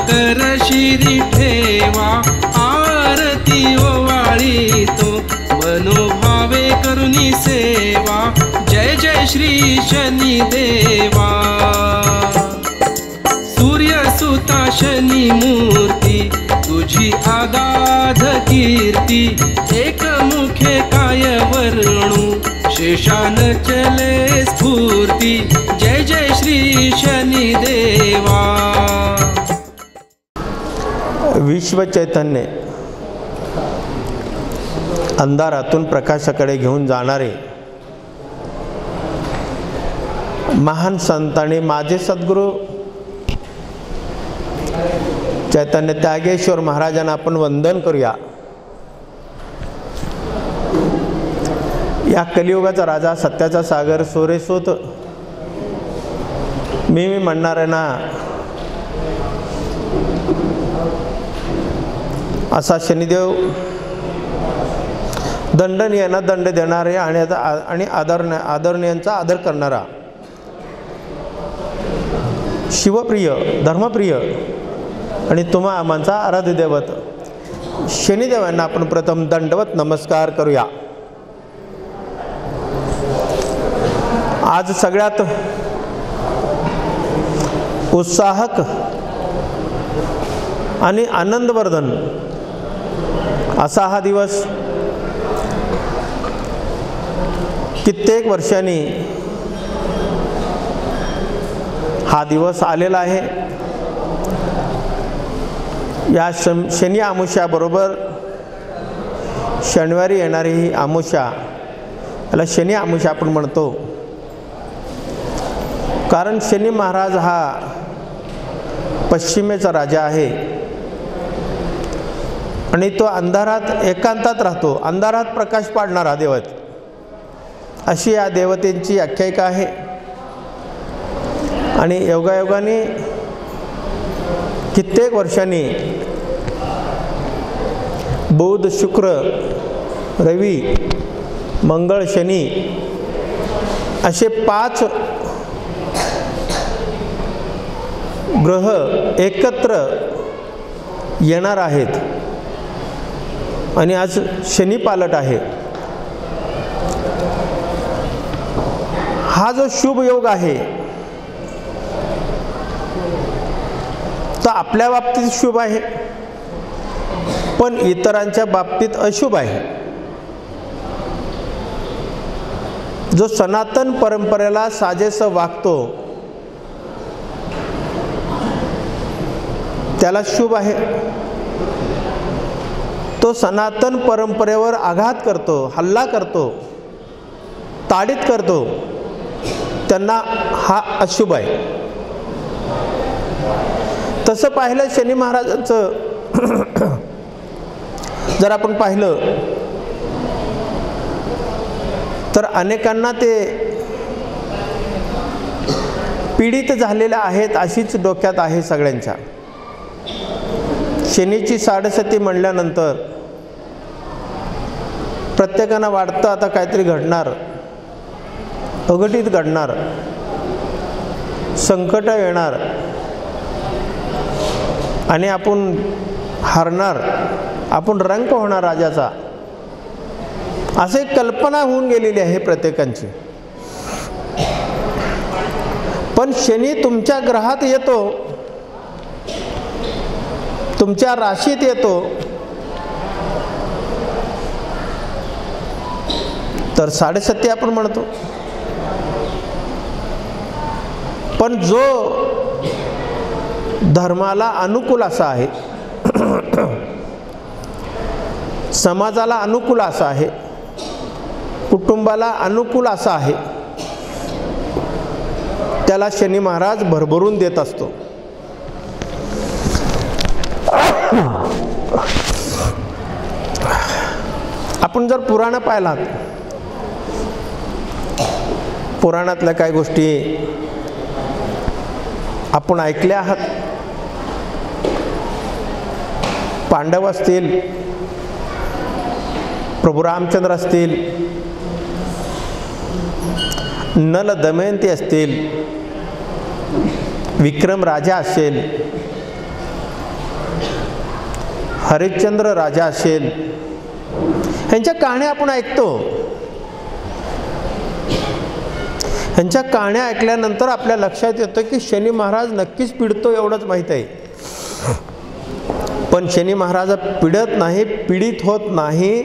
कर शिरी ठेवा, आरती ओवाळी तो मनोभावे करुणी सेवा। जय जय श्री शनी देवा। सूर्यसुता शनी मूर्ती तुझी आगाध कीर्ती, एकमुखे काय वर्णू शेषान चले स्फूर्ती। जय जय श्री शनी देवा। विश्व चैतन्य अंधारातून प्रकाशाकडे घेऊन जाणारे महान संत आणि माझे सद्गुरू चैतन्य त्यागेश्वर महाराजांना आपण वंदन करूया। या कलियुगाचा राजा, सत्याचा सागर, सोरेसूत मी म्हणणाऱ्यांना असा शनिदेव दंडनीयांना दंड देणारे आणि आदरणीयांचा आदर करणारा, शिवप्रिय, धर्मप्रिय आणि तुम्हा आम्हांचा आराध्य दैवत शनिदेवांना आपण प्रथम दंडवत नमस्कार करूया। आज सगळ्यात उत्साहक आणि आनंदवर्धन असा हा दिवस कित्येक वर्षांनी हा दिवस आलेला आहे। या शनी अमावस्याबरोबर शनिवारी येणारी ही अमावस्या, याला शनी अमावस्या आपण म्हणतो, कारण शनी महाराज हा पश्चिमेचा राजा आहे आणि तो अंधारात एकांतात राहतो, अंधारात प्रकाश पाडणारा देवत, अशी या देवतेची आख्यायिका आहे। आणि योगायोगाने कित्येक वर्षांनी बुध, शुक्र, रवी, मंगळ, शनी असे 5 ग्रह एकत्र येणार आहेत आणि आज शनी पालट आहे। हा जो शुभ योग आहे तो आपल्या बाबतीत शुभ आहे, पण इतरांच्या बाबतीत अशुभ आहे। जो सनातन परंपरेला साजेसं वागतो त्याला शुभ आहे, तो सनातन परंपरेवर आघात करतो, हल्ला करतो, ताडीत करतो, त्यांना हा अशुभ आहे। तसं पाहिलं शनी महाराजांचं जर आपण पाहिलं तर अनेकांना ते पीडित झालेले आहेत अशीच डोक्यात आहे सगळ्यांच्या। शनीची 6.7 म्हणल्यानंतर प्रत्येकांना वाटतं आता काहीतरी घडणार, अघटित घडणार, संकट येणार आणि आपण हरणार, आपण रंक होणार राजाचा, असे कल्पना होऊन गेलेली आहे प्रत्येकांची। पण शनी तुमच्या ग्रहात येतो, तुमच्या राशीत येतो, तर 7.5 आपण म्हणतो, पण जो धर्माला अनुकूल असा आहे, समाजाला अनुकूल असा आहे, कुटुंबाला अनुकूल असा आहे, त्याला शनी महाराज भरभरून देत असतो। आपण जर पुराण पाहिलात, पुराणातल्या काही गोष्टी आपण ऐकल्या आहात। पांडव असतील, प्रभू रामचंद्र असतील, नल दमयंती असतील, विक्रम राजा असेल, हरिश्चंद्र राजा असेल, ह्यांच्या कहाण्या आपण ऐकतो. ह्यांच्या कहाण्या ऐकल्यानंतर आपल्या लक्षात येतं की शनी महाराज नक्कीच पिडतो एवढंच माहीत आहे. पण शनी महाराज पिडत नाही, पीडित होत नाही.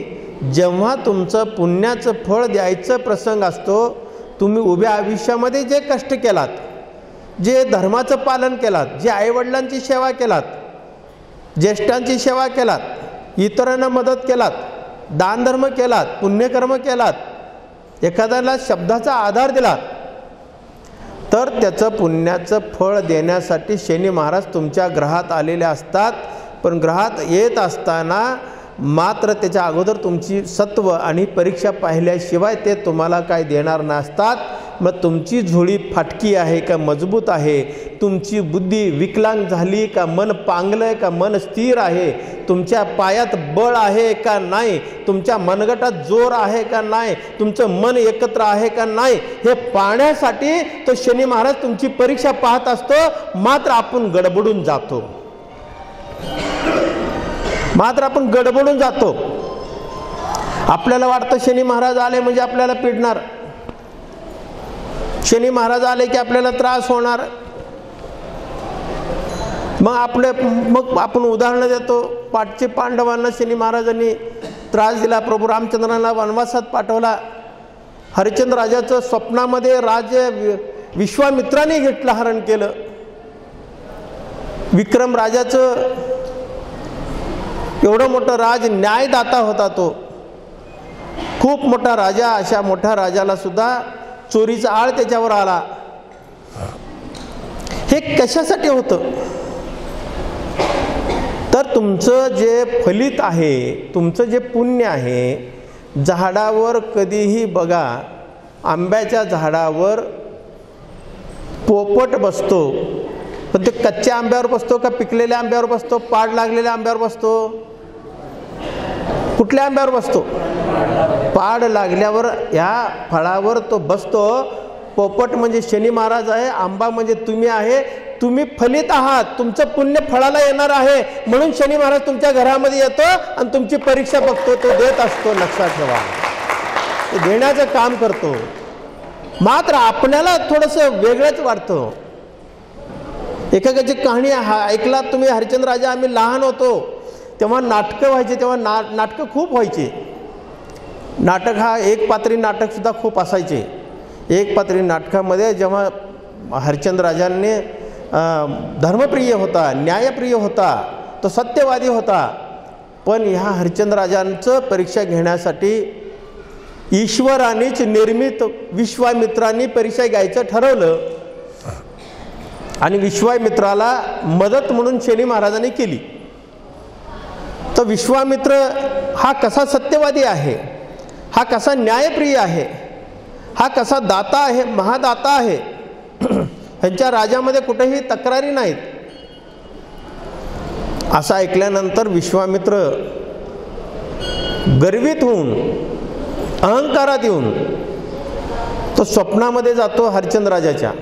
जेव्हा तुमचं पुण्याचं फळ द्यायचं प्रसंग असतो, तुम्ही उभ्या आयुष्यामध्ये जे कष्ट केलात, जे धर्माचं पालन केलात, जे आईवडिलांची सेवा केलात, ज्येष्ठांची सेवा केलात, इतरांना मदत केलात, दानधर्म केलात, पुण्यकर्म केलात, एखाद्याला शब्दाचा आधार दिलात, तर त्याचं पुण्याचं फळ देण्यासाठी शनी महाराज तुमच्या ग्रहात आलेले असतात. पण ग्रहात येत असताना मात्र त्याच्या अगोदर तुमची सत्व आणि परीक्षा पाहिल्याशिवाय ते तुम्हाला काय देणार नसतात. मग तुमची झोळी फाटकी आहे का मजबूत आहे, तुमची बुद्धी विकलांग झाली का मन पांगलं आहे का मन स्थिर आहे, तुमच्या पायात बळ आहे का नाही, तुमच्या मनगटात जोर आहे का नाही, तुमचं मन एकत्र आहे का नाही, हे पाहण्यासाठी तो शनी महाराज तुमची परीक्षा पाहत असतो. मात्र आपण गडबडून जातो, आपल्याला वाटतं शनी महाराज आले म्हणजे आपल्याला पिडणार, शनी महाराज आले की आपल्याला त्रास होणार. मग आपण उदाहरणं देतो. पाठचे पांडवांना शनी महाराजांनी त्रास दिला, प्रभू रामचंद्रांना वनवासात पाठवला. हरिश्चंद्र राजाचं स्वप्नामध्ये राज्य विश्वामित्राने घेतलं, हरण केलं. विक्रम राजाचं एवढं मोठं राज न्यायदाता होता, तो खूप मोठा राजा. अशा मोठ्या राजाला सुद्धा चोरीचा आळ त्याच्यावर आला. हे कशासाठी होतं? तर तुमचं जे फलित आहे, तुमचं जे पुण्य आहे, झाडावर कधीही बघा, आंब्याच्या झाडावर पोपट बसतो, पण ते कच्च्या आंब्यावर बसतो का पिकलेल्या आंब्यावर बसतो, पाड लागलेल्या आंब्यावर बसतो? कुठल्या आंब्यावर बसतो? पाड लागल्यावर या फळावर तो बसतो. पोपट म्हणजे शनी महाराज आहे, आंबा म्हणजे तुम्ही आहे. तुम्ही फलित आहात, तुमचं पुण्य फळाला येणार आहे, म्हणून शनी महाराज तुमच्या घरामध्ये येतो आणि तुमची परीक्षा बघतो, तो देत असतो. लक्षात ठेवा, तो देण्याचं काम करतो. मात्र आपल्याला थोडंसं वेगळंच वाटतं. एकेकाची कहाणी ऐकलात तुम्ही, हरिश्चंद्र राजा, आम्ही लहान होतो तेव्हा नाटकं व्हायचे, तेव्हा नाटकं खूप व्हायचे. नाटक हा एक पात्री नाटकसुद्धा खूप असायचे. एक पात्री नाटकामध्ये जेव्हा हरिश्चंद्र राजांनी धर्मप्रिय होता, न्यायप्रिय होता, तो सत्यवादी होता. पण ह्या हरिश्चंद्र राजांचं परीक्षा घेण्यासाठी ईश्वरानेच निर्मित विश्वामित्रांनी परीक्षा घ्यायचं ठरवलं आणि विश्वामित्राला मदत म्हणून शनी महाराजांनी केली. तर विश्वामित्र हा कसा सत्यवादी आहे, हा कसा न्यायप्रिय आहे, हा कसा दाता आहे, महादाता आहे. ह्यांच्या राज्यामध्ये कुठेही तक्रारी नाहीत. असं ऐकल्यानंतर विश्वामित्र गर्वित होऊन, अहंकारात येऊन तो स्वप्नामध्ये जातो हरिश्चंद्र राजाच्या.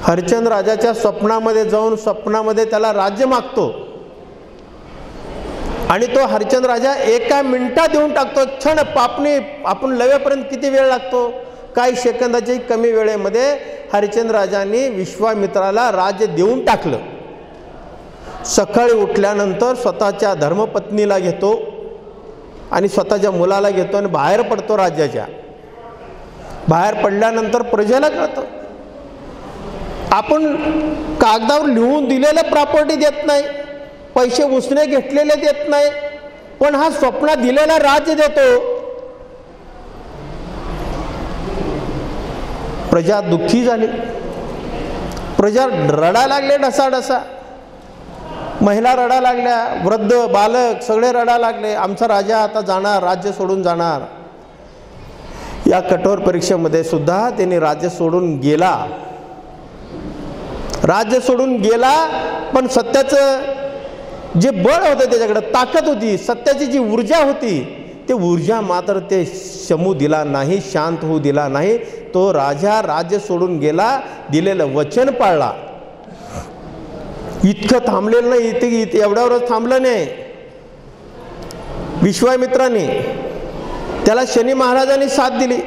हरिश्चंद्र राजाच्या स्वप्नामध्ये जाऊन स्वप्नामध्ये त्याला राज्य मागतो आणि तो हरिश्चंद्र राजा एका मिनिटात देऊन टाकतो. क्षण पापणी आपण लवेपर्यंत किती वेळ लागतो? काही सेकंदाच्या कमी वेळेमध्ये हरिश्चंद्र राजांनी विश्वामित्राला राज्य देऊन टाकलं. सकाळी उठल्यानंतर स्वतःच्या धर्मपत्नीला घेतो आणि स्वतःच्या मुलाला घेतो आणि बाहेर पडतो राज्याच्या. बाहेर पडल्यानंतर प्रजेला कळतं, आपण कागदावर लिहून दिलेलं प्रॉपर्टी देत नाही, पैसे उसने घेतलेले देत नाही, पण हा स्वप्नात दिलेला राज्य देतो. प्रजा दुःखी झाली, प्रजा रडा लागले ढसाढसा. महिला रडा लागल्या, वृद्ध बालक सगळे रडा लागले. आमचा राजा आता जाणार, राज्य सोडून जाणार. या कठोर परीक्षेमध्ये सुद्धा त्यांनी राज्य सोडून गेला. राज्य सोडून गेला, पण सत्याचं जे बळ होतं, त्याच्याकडे ताकद होती, सत्याची जी ऊर्जा होती, ते ऊर्जा मात्र ते शमू दिला नाही, शांत होऊ दिला नाही. तो राजा राज्य सोडून गेला, दिलेलं वचन पाळला. इतकं थांबलेलं नाही, इथे एवढ्यावरच थांबलं नाही. विश्वामित्राने त्याला शनी महाराजांनी साथ दिली.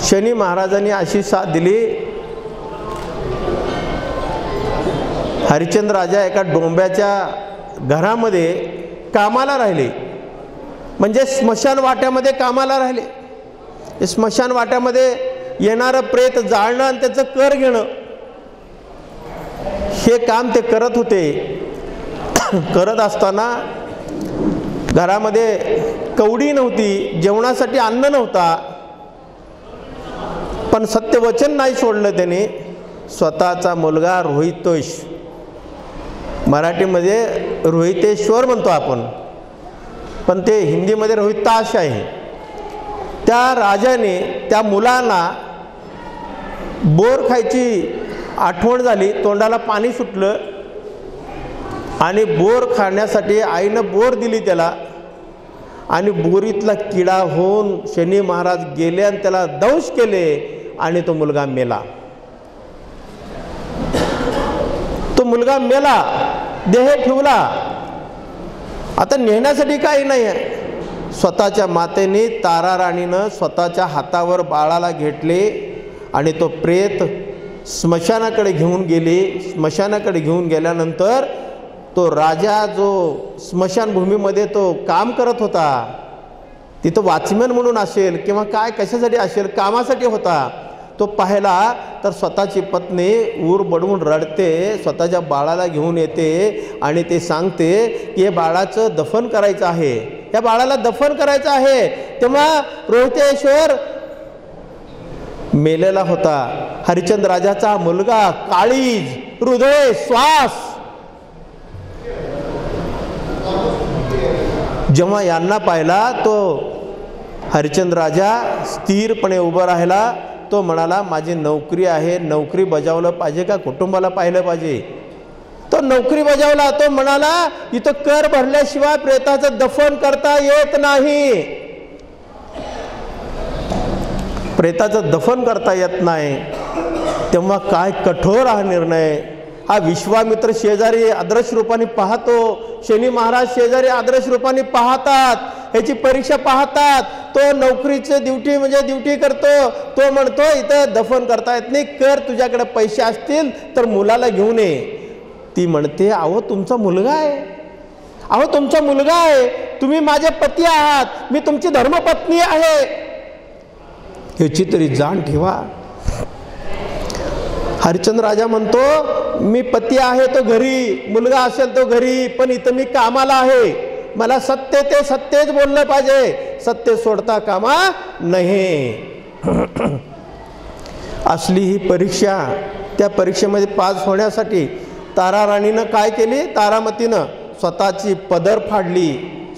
शनी महाराजांनी अशी साथ दिली, हरिश्चंद्र राजा एका डोंब्याच्या घरामध्ये कामाला राहिले, म्हणजे स्मशान वाट्यामध्ये कामाला राहिले. स्मशान वाट्यामध्ये येणारं प्रेत जाळणं आणि त्याचं कर घेणं हे काम ते करत होते. करत असताना घरामध्ये कवडी नव्हती, जेवणासाठी अन्न नव्हता, पण सत्यवचन नाही सोडलं त्याने. स्वतःचा मुलगा रोहितोष, मराठीमध्ये रोहितेश्वर म्हणतो आपण, पण ते हिंदीमध्ये रोहिताश आहे. त्या राजाने त्या मुलांना बोर खायची आठवण झाली, तोंडाला पाणी सुटलं आणि बोर खाण्यासाठी आईनं बोर दिली त्याला, आणि बोरीतला किडा होऊन शनी महाराज गेले आणि त्याला दंश केले आणि तो मुलगा मेला. तो मुलगा मेला, देह ठेवला. आता नेण्यासाठी काही नाही आहे. स्वतःच्या मातेने तारा राणीनं स्वतःच्या हातावर बाळाला घेतले आणि तो प्रेत स्मशानाकडे घेऊन गेले. स्मशानाकडे घेऊन गेल्यानंतर तो राजा जो स्मशानभूमीमध्ये तो काम करत होता, तिथं वॉचमॅन म्हणून असेल किंवा काय कशासाठी असेल, कामासाठी होता, तो पाहिला तर स्वतःची पत्नी ऊर बडवून रडते, स्वतःच्या बाळाला घेऊन येते आणि ते सांगते की हे बाळाचं दफन करायचं आहे, या बाळाला दफन करायचं आहे. तेव्हा रोहितेश्वर मेलेला होता. हरिश्चंद्र राजाचा मुलगा काळीज, हृदय, श्वास. जेव्हा यांना पाहिला तो हरिश्चंद्र राजा स्थिरपणे उभा राहिला. तो म्हणाला, माझी नोकरी आहे, नोकरी बजावलं पाहिजे का कुटुंबाला पाहिलं पाहिजे. तो नोकरी बजावला. तो म्हणाला, इथं कर भरल्याशिवाय प्रेताचं दफन करता येत नाही, प्रेताचं दफन करता येत नाही. तेव्हा काय कठोर हा निर्णय. हा विश्वामित्र शेजारी आदर्श रूपाने पाहतो, शनी महाराज शेजारी आदर्श रूपाने पाहतात, ह्याची परीक्षा पाहतात. तो नोकरीचं ड्युटी म्हणजे ड्युटी करतो. तो म्हणतो इथं दफन करता येत नाही, कर तुझ्याकडे पैसे असतील तर मुलाला घेऊन ये. ती म्हणते, अहो तुमचा मुलगा आहे, अहो तुमचा मुलगा आहे, तुम्ही माझे पती आहात, मी तुमची धर्मपत्नी आहे, ह्याची तरी जाण ठेवा. हरिश्चंद्र राजा म्हणतो, मी पती आहे तो घरी, मुलगा असेल तो घरी, पण इथं मी कामाला आहे, मला सत्य ते सत्यच बोललं पाहिजे, सत्य सोडता कामा नाही. असली ही परीक्षा. त्या परीक्षेमध्ये पास होण्यासाठी तारा राणीनं काय केली, तारामतीनं स्वतःची पदर फाडली,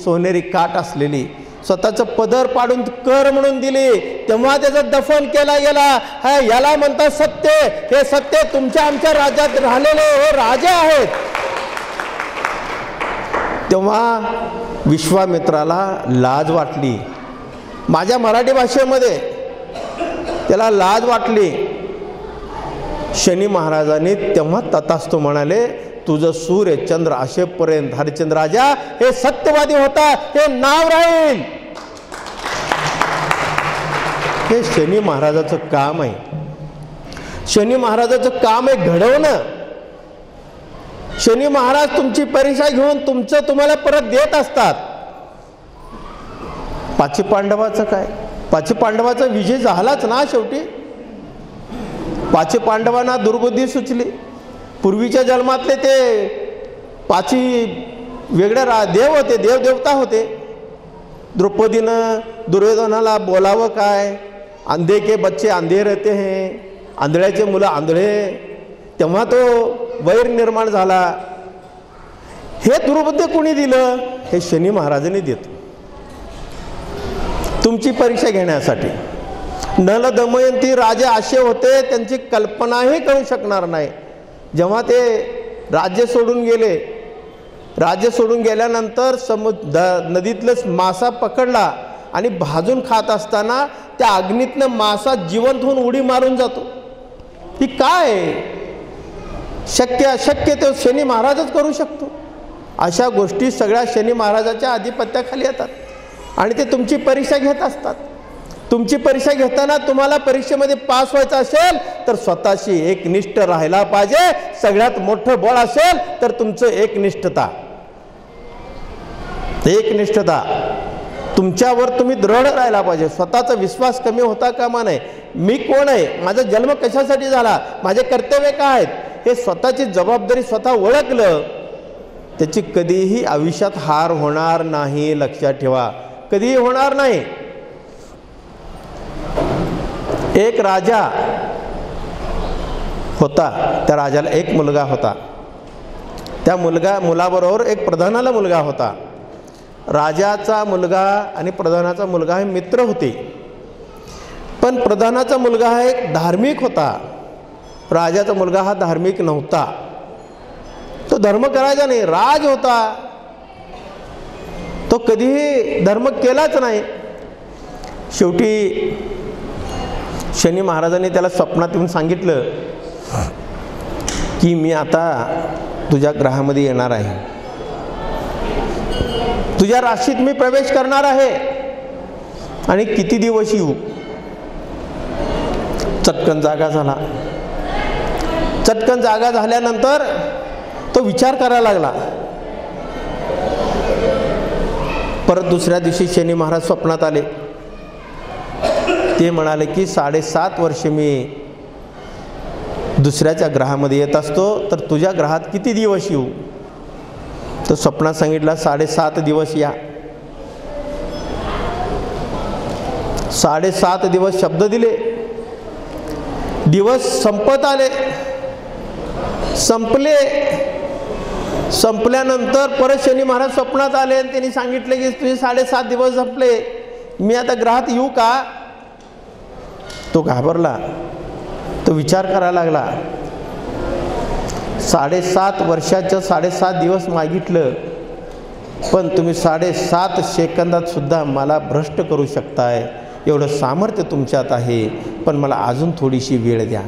सोनेरी काठ असलेली, स्वतःचं पदर पाडून कर म्हणून दिली. तेव्हा त्याचं दफन केला गेला. हा याला म्हणतात सत्य. हे सत्य तुमच्या आमच्या राज्यात राहिलेले हे राजे आहेत. तेव्हा विश्वामित्राला लाज वाटली. माझ्या मराठी भाषेमध्ये त्याला लाज वाटली. शनी महाराजांनी तेव्हा तथास्तु म्हणाले, तुझं सूर्य चंद्र असेपर्यंत हरिश्चंद्र राजा हे सत्यवादी होता, हे नाव राहील. हे शनी महाराजाचं काम आहे. शनी महाराजाचं काम आहे घडवणं. शनी महाराज तुमची परीक्षा घेऊन तुम्हाला परत देत असतात. पाची पांडवाचं काय, पाची पांडवाचा विजय झालाच ना शेवटी. पाची पांडवांना दुर्बुद्धी सुचली. पूर्वीच्या जन्मातले ते पाची वेगळे देव होते, देवदेवता होते. द्रौपदीनं दुर्योधनाला बोलावं काय, अंधे के बच्चे अंधे रहते हैं, आंधळ्याचे मुलं आंधळे. तेव्हा तो वैर निर्माण झाला. हे दुर्बुद्धी कोणी दिलं, हे शनी महाराजांनी देतो तुमची परीक्षा घेण्यासाठी. नल दमयंती राजे असे होते, त्यांची कल्पनाही करू शकणार नाही. जेव्हा ते राज्य सोडून गेले, राज्य सोडून गेल्यानंतर नदीतलं मासा पकडला आणि भाजून खात असताना त्या अग्नीतनं मासा जिवंत होऊन उडी मारून जातो. ही काय शक्य अशक्य ते शनी महाराजच करू शकतो. अशा गोष्टी सगळ्या शनी महाराजाच्या आधिपत्याखाली येतात आणि ते तुमची परीक्षा घेत असतात. तुमची परीक्षा घेताना तुम्हाला परीक्षेमध्ये पास व्हायचं असेल तर स्वतःशी एकनिष्ठ राहायला पाहिजे. सगळ्यात मोठं बळ असेल तर तुमचं एकनिष्ठता. तुमच्यावर तुम्ही दृढ राहायला पाहिजे. स्वतःचा विश्वास कमी होता कामा नये. मी कोण आहे, माझा जन्म कशासाठी झाला, माझे कर्तव्य काय आहेत, हे स्वतःची जबाबदारी स्वतः ओळखलं, त्याची कधीही आयुष्यात हार होणार नाही. लक्षात ठेवा, कधीही होणार नाही. एक राजा होता, त्या राजाला एक मुलगा होता. त्या मुलाबरोबर एक प्रधानाला मुलगा होता. राजाचा मुलगा आणि प्रधानाचा मुलगा हे मित्र होते. पण प्रधानाचा मुलगा हा एक धार्मिक होता, राजाचा मुलगा हा धार्मिक नव्हता. तो धर्म करायचा नाही, राज होता, तो कधीही धर्म केलाच नाही. शेवटी शनी महाराजांनी त्याला स्वप्नात येऊन सांगितलं की मी आता तुझ्या ग्रहामध्ये येणार आहे, तुझ्या राशीत मी प्रवेश करणार आहे आणि किती दिवस येऊ. चटकन जागा झाला. चटकन जागा झाल्यानंतर तो विचार करायला लागला. परत दुसऱ्या दिवशी शनी महाराज स्वप्नात आले. ते म्हणाले की 7.5 वर्ष मी दुसऱ्याच्या ग्रहामध्ये येत असतो, तर तुझ्या ग्रहात किती दिवस येऊ. तर स्वप्नात सांगितलं 7.5 दिवस या. 7.5 दिवस शब्द दिले. दिवस संपत आले. संपल्यानंतर परत शनी महाराज स्वप्नात आले आणि त्यांनी सांगितले की तुझे 7.5 दिवस संपले, मी आता ग्रहात येऊ का. तो घाबरला. तो विचार करायला लागला. 7.5 वर्षाचं 7.5 दिवस मागितलं, पण तुम्ही 7.5 सेकंदात सुद्धा मला भ्रष्ट करू शकताय. एवढं सामर्थ्य तुमच्यात आहे, पण मला अजून थोडीशी वेळ द्या,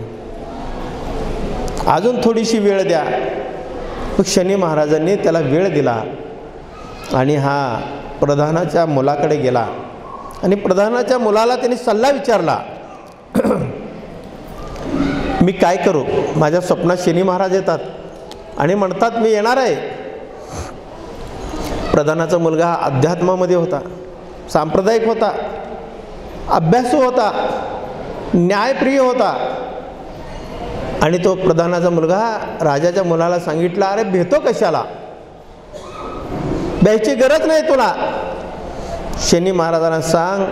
अजून थोडीशी वेळ द्या. मग शनी महाराजांनी त्याला वेळ दिला आणि हा प्रधानाच्या मुलाकडे गेला आणि प्रधानाच्या मुलाला त्यांनी सल्ला विचारला, मी काय करू. माझ्या स्वप्नात शनी महाराज येतात आणि म्हणतात मी येणार आहे. प्रधानाचा मुलगा हा अध्यात्मामध्ये होता, सांप्रदायिक होता, अभ्यासू होता, न्यायप्रिय होता. आणि तो प्रधानाचा मुलगा राजाच्या मुलाला सांगितला, अरे भेटतो कशाला, भ्यायची गरज नाही तुला. शनी महाराजांना सांग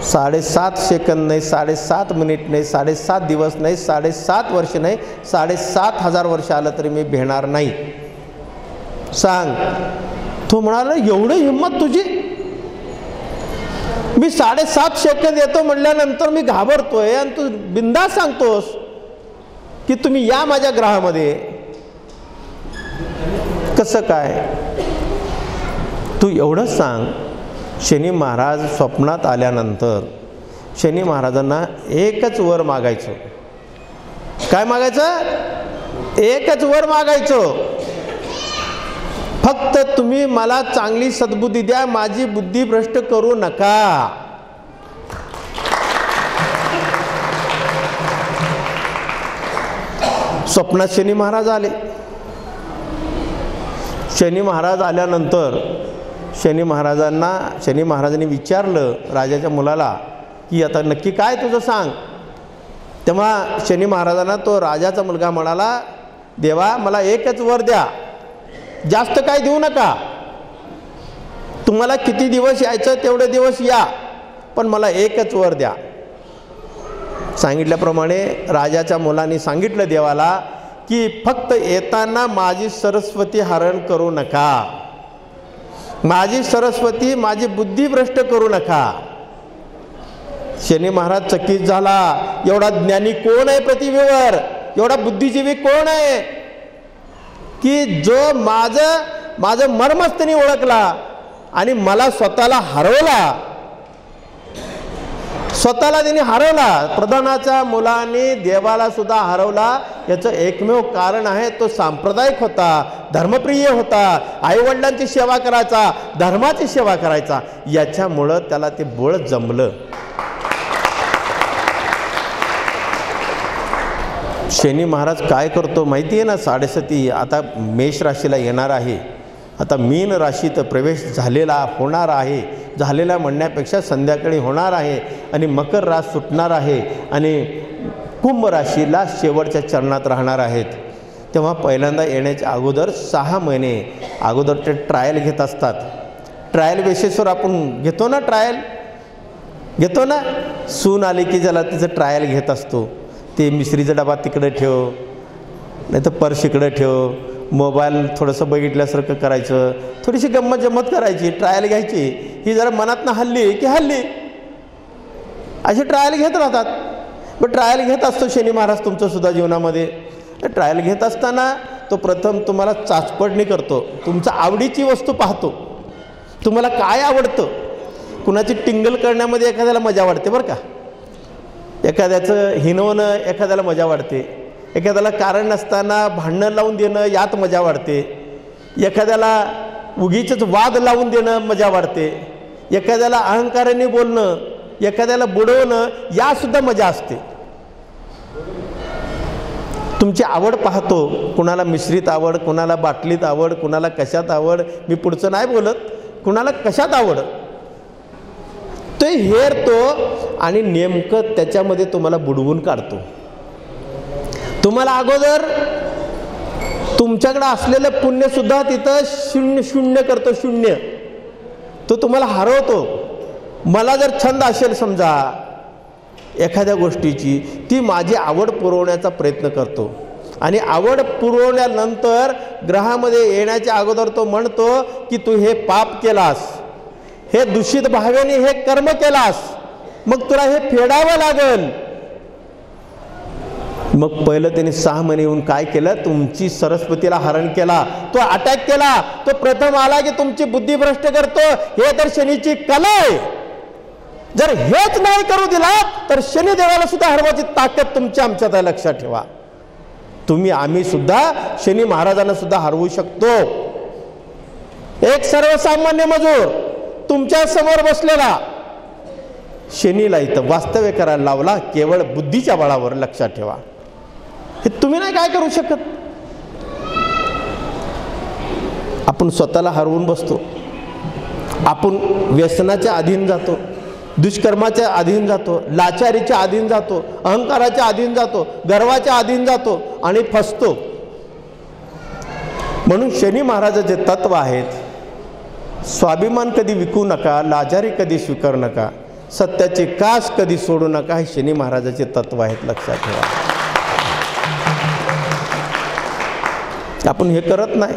7.5 सेकंद नाही, 7.5 मिनिट नाही, 7.5 दिवस नाही, 7.5 वर्ष नाही, 7,500 वर्ष आलं तरी मी भेणार नाही, सांग. तो म्हणाला एवढी हिंमत तुझी. मी 7.5 सेकंद येतो म्हटल्यानंतर मी घाबरतोय आणि तू बिनधास्त सांगतोस की तुम्ही या माझ्या ग्रहामध्ये. कसं काय. तू एवढंच सांग. शनी महाराज स्वप्नात आल्यानंतर शनी महाराजांना एकच वर मागायचं. काय मागायचं. एकच वर मागायचं. फक्त तुम्ही मला चांगली सद्बुद्धी द्या, माझी बुद्धी भ्रष्ट करू नका. स्वप्नात शनी महाराज आले. शनी महाराज आल्यानंतर शनी महाराजांनी विचारलं राजाच्या मुलाला की आता नक्की काय तुझं सांग. तेव्हा शनी महाराजांना तो राजाचा मुलगा म्हणाला, देवा मला एकच वर द्या, जास्त काय देऊ नका. तुम्हाला किती दिवस यायचं तेवढे दिवस या, पण मला एकच वर द्या. सांगितल्याप्रमाणे राजाच्या मुलांनी सांगितलं देवाला की फक्त येताना माझी सरस्वती हरण करू नका, माझी सरस्वती माझी बुद्धी भ्रष्ट करू नका. शनी महाराज चकित झाला. एवढा ज्ञानी कोण आहे पृथ्वीवर, एवढा बुद्धिजीवी कोण आहे की जो माझं मर्मच त्यांनी ओळखला आणि मला स्वतःला हरवला. स्वतःला त्यांनी हरवला. प्रधानाच्या मुलाने देवाला सुद्धा हरवला. याचं एकमेव कारण आहे तो सांप्रदायिक होता, धर्मप्रिय होता, आईवडिलांची सेवा करायचा, धर्माची सेवा करायचा, याच्यामुळं त्याला ते बळ जमलं. शनी महाराज काय करतो माहिती आहे ना, 7.5 आता मेष राशीला येणार आहे. आता मीन राशीत प्रवेश झालेला होणार आहे, झालेला म्हणण्यापेक्षा संध्याकाळी होणार आहे, आणि मकर रास सुटणार आहे आणि कुंभ राशीला शेवटच्या चरणात राहणार आहेत. तेव्हा पहिल्यांदा येण्याच्या अगोदर 6 महिने अगोदर ते ट्रायल घेत असतात. ट्रायल बेसिसवर आपण घेतो ना, ट्रायल घेतो ना. सून आली की ज्याला तिचं ट्रायल घेत असतो. ते मिश्रीचा डबा तिकडे ठेव, नाही तर पर्स इकडे ठेव, मोबाईल थोडंसं बघितल्यासारखं करायचं, थोडीशी गंमत जम्मत करायची, ट्रायल घ्यायची. ही जरा मनातनं हल्ली की हल्ली अशी ट्रायल घेत राहतात. पण ट्रायल घेत असतो शनी महाराज तुमचंसुद्धा जीवनामध्ये. ट्रायल घेत असताना तो प्रथम तुम्हाला चाचपडणी करतो, तुमच्या आवडीची वस्तू पाहतो, तुम्हाला काय आवडतं. कुणाची टिंगल करण्यामध्ये एखाद्याला मजा वाटते बरं का, एखाद्याचं हिनवणं एखाद्याला मजा वाटते, एखाद्याला कारण नसताना भांडणं लावून देणं यात मजा वाटते, एखाद्याला उगीचंच वाद लावून देणं मजा वाटते, एखाद्याला अहंकाराने बोलणं, एखाद्याला बुडवणं यासुद्धा मजा असते. तुमची आवड पाहतो, कुणाला मिश्रित आवड, कुणाला बाटलीत आवड, कुणाला कशात आवड, मी पुढचं नाही बोलत, कुणाला कशात आवड ते हेरतो आणि नेमकं त्याच्यामध्ये तुम्हाला बुडवून काढतो. तुम्हाला अगोदर तुमच्याकडे असलेलं पुण्यसुद्धा तिथं शून्य करतो, शून्य. तो तुम्हाला हरवतो. मला जर छंद असेल समजा एखाद्या गोष्टीची, ती माझी आवड पुरवण्याचा प्रयत्न करतो, आणि आवड पुरवल्यानंतर ग्रहामध्ये येण्याच्या अगोदर तो म्हणतो की तू हे पाप केलास, हे दूषित भावेने हे कर्म केलास, मग तुला हे फेडावं लागल. मग पहिलं त्यांनी 6 महिने येऊन काय केलं, तुमची सरस्वतीला हरण केला, तो अटॅक केला. तो प्रथम आला की तुमची बुद्धी भ्रष्ट करतो. हे तर शनीची कला आहे. जर हेच नाही करू दिला तर शनिदेवाला सुद्धा हरवायची ताकद तुमच्या आमच्यात आहे, लक्षात ठेवा. आम्ही सुद्धा शनी महाराजांना सुद्धा हरवू शकतो. एक सर्वसामान्य मजूर तुमच्या समोर बसलेला शनीला इथं वास्तव्य करायला लावला केवळ बुद्धीच्या बळावर, लक्षात ठेवा. हे तुम्ही नाही काय करू शकत. आपण स्वतःला हरवून बसतो, आपण व्यसनाच्या अधीन जातो, दुष्कर्माच्या अधीन जातो, लाचारीच्या अधीन जातो, अहंकाराच्या अधीन जातो, गर्वाच्या अधीन जातो आणि फसतो. म्हणून शनी महाराजाचे तत्व आहेत, स्वाभिमान कधी विकू नका, लाचारी कधी स्वीकारू नका, सत्याचे कास कधी सोडू नका. हे शनी महाराजाचे तत्व आहेत, लक्षात ठेवा. आपण हे करत नाही.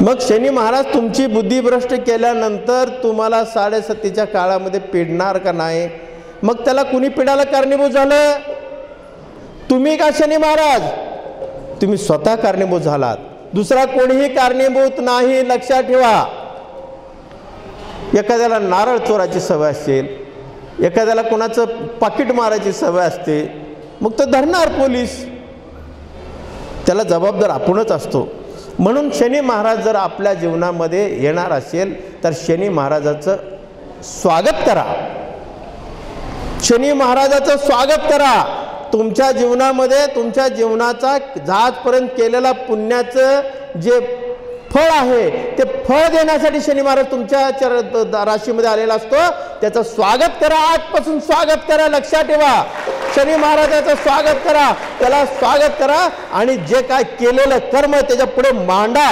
मग शनी महाराज तुमची बुद्धी भ्रष्ट केल्यानंतर तुम्हाला 7.5 काळामध्ये पिडणार का नाही? मग त्याला कुणी पिडायला कारणीभूत झालं? तुम्ही का शनी महाराज? तुम्ही स्वतः कारणीभूत झालात, दुसरा कोणीही कारणीभूत नाही, लक्षात ठेवा. एखाद्याला नारळ चोराची सवय असेल, एखाद्याला कोणाचं पाकिट मारायची सवय असते, मग तो धरणार पोलीस, त्याला जबाबदार आपणच असतो. म्हणून शनी महाराज जर आपल्या जीवनामध्ये येणार असेल तर शनी महाराजाचं स्वागत करा, शनी महाराजाचं स्वागत करा. तुमच्या जीवनामध्ये तुमच्या जीवनाचा आजपर्यंत केलेला पुण्याचं जे फळ आहे ते फळ देण्यासाठी शनी महाराज तुमच्या राशीमध्ये आलेला असतो. त्याचं स्वागत करा, आजपासून स्वागत करा, लक्षात ठेवा. शनी महाराजाचं स्वागत करा, त्याला स्वागत करा आणि जे काय केलेलं कर्म त्याच्या पुढे मांडा.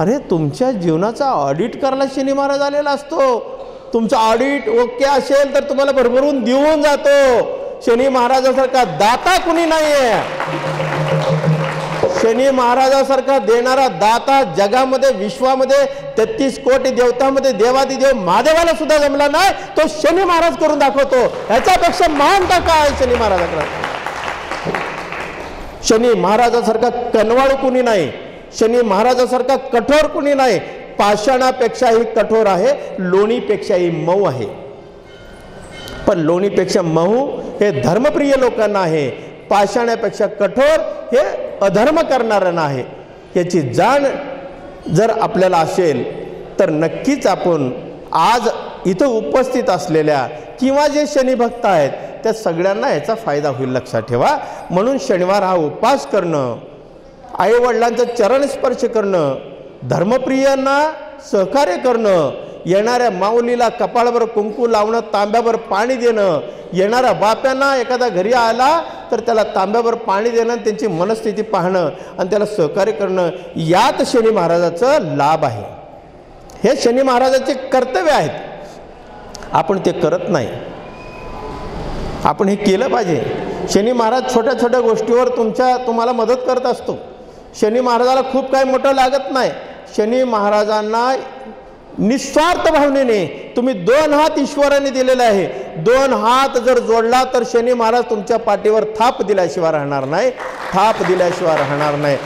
अरे तुमच्या जीवनाचा ऑडिट करायला शनी महाराज आलेला असतो. तुमचं ऑडिट ओके असेल तर तुम्हाला भरभरून देऊन जातो. शनी महाराजासारखा दाता कुणी नाहीये. शनी महाराजासारखा देणारा दाता जगामध्ये विश्वामध्ये 33 कोटी देवतांमध्ये देवादिदेव महादेवाला सुद्धा जमला नाही, तो शनी महाराज करून दाखवतो. ह्याच्यापेक्षा महानता काय शनी महाराजाकडे? शनी महाराजासारखा कनवाळू कुणी नाही, शनी महाराजासारखा कठोर कुणी नाही. पाषाणापेक्षाही कठोर आहे, लोणीपेक्षाही मऊ आहे. पण लोणीपेक्षा मऊ हे धर्मप्रिय लोकांना आहे, पाषाणापेक्षा कठोर हे अधर्म करणारा नाही याची जाण जर आपल्याला असेल तर नक्कीच आपण आज इथं उपस्थित असलेल्या किंवा जे शनिभक्त आहेत त्या सगळ्यांना याचा फायदा होईल, लक्षात ठेवा. म्हणून शनिवार हा उपवास करणं, आईवडिलांचं चरणस्पर्श करणं, धर्मप्रियांना सहकार्य करणं, येणाऱ्या माऊलीला कपाळावर कुंकू लावणं, तांब्यावर पाणी देणं, येणाऱ्या बाप्यांना एखादा घरी आला तर त्याला तांब्यावर पाणी देणं, त्यांची मनस्थिती पाहणं आणि त्याला सहकार्य करणं, यात शनी महाराजाचं लाभ आहे. हे शनी महाराजाचे कर्तव्य आहेत. आपण ते करत नाही. आपण हे केलं पाहिजे. शनी महाराज छोट्या छोट्या गोष्टीवर तुम्हाला मदत करत असतो. शनी महाराजाला खूप काही मोठं लागत नाही. शनी महाराजांना निस्वार्थ भावनेने तुम्ही 2 हात ईश्वराने दिलेले आहे. 2 हात जर जोडला तर शनी महाराज तुमच्या पाठीवर थाप दिल्याशिवाय राहणार नाही, थाप दिल्याशिवाय राहणार नाही.